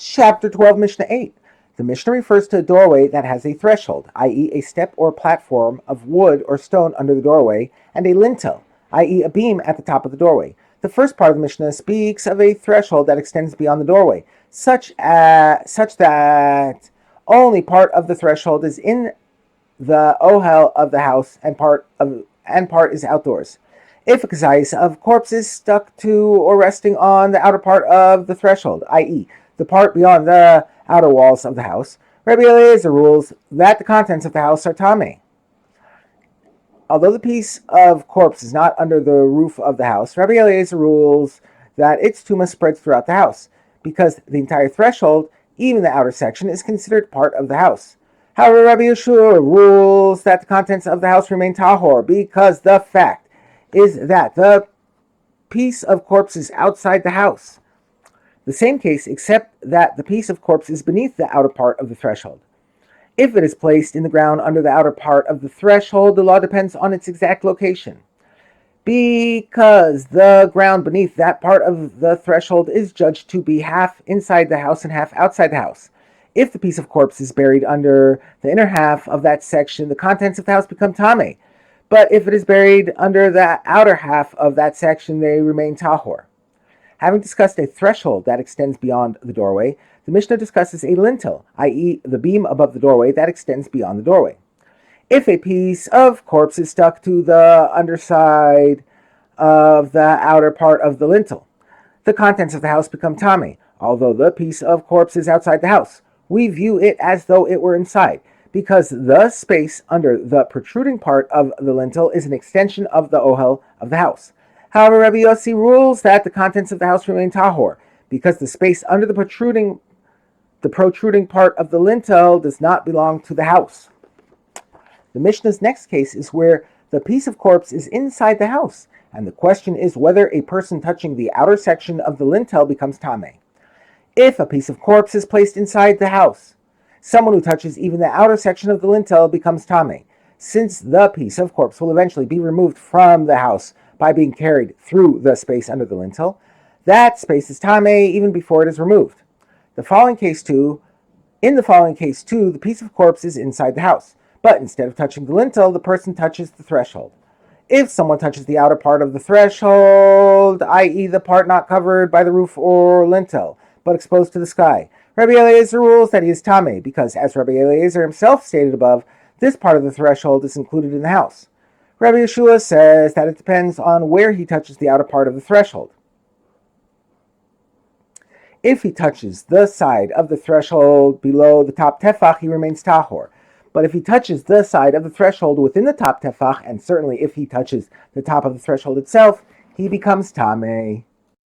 Chapter 12, Mishnah 8. The Mishnah refers to a doorway that has a threshold, i.e. a step or platform of wood or stone under the doorway, and a lintel, i.e. a beam at the top of the doorway. The first part of the Mishnah speaks of a threshold that extends beyond the doorway, such that only part of the threshold is in the ohel of the house and part is outdoors. If a kazayis of corpse is stuck to or resting on the outer part of the threshold, i.e. the part beyond the outer walls of the house, Rabbi Eliezer rules that the contents of the house are tameh. Although the piece of corpse is not under the roof of the house, Rabbi Eliezer rules that its tumah spreads throughout the house, because the entire threshold, even the outer section, is considered part of the house. However, Rabbi Yeshua rules that the contents of the house remain tahor, because the fact is that the piece of corpse is outside the house. The same case, except that the piece of corpse is beneath the outer part of the threshold. If it is placed in the ground under the outer part of the threshold, the law depends on its exact location. Because the ground beneath that part of the threshold is judged to be half inside the house and half outside the house. If the piece of corpse is buried under the inner half of that section, the contents of the house become tameh. But if it is buried under the outer half of that section, they remain tahor. Having discussed a threshold that extends beyond the doorway, the Mishnah discusses a lintel, i.e. the beam above the doorway that extends beyond the doorway. If a piece of corpse is stuck to the underside of the outer part of the lintel, the contents of the house become tameh. Although the piece of corpse is outside the house, we view it as though it were inside, because the space under the protruding part of the lintel is an extension of the ohel of the house. However, Rabbi Yossi rules that the contents of the house remain tahor, because the space under the protruding part of the lintel does not belong to the house. The Mishnah's next case is where the piece of corpse is inside the house, and the question is whether a person touching the outer section of the lintel becomes tameh. If a piece of corpse is placed inside the house, someone who touches even the outer section of the lintel becomes tameh, since the piece of corpse will eventually be removed from the house by being carried through the space under the lintel. That space is tameh even before it is removed. In the following case too, the piece of corpse is inside the house, but instead of touching the lintel, the person touches the threshold. If someone touches the outer part of the threshold, i.e. the part not covered by the roof or lintel, but exposed to the sky, Rabbi Eliezer rules that he is tameh, because as Rabbi Eliezer himself stated above, this part of the threshold is included in the house. Rabbi Yeshua says that it depends on where he touches the outer part of the threshold. If he touches the side of the threshold below the top tefach, he remains tahor. But if he touches the side of the threshold within the top tefach, and certainly if he touches the top of the threshold itself, he becomes tameh.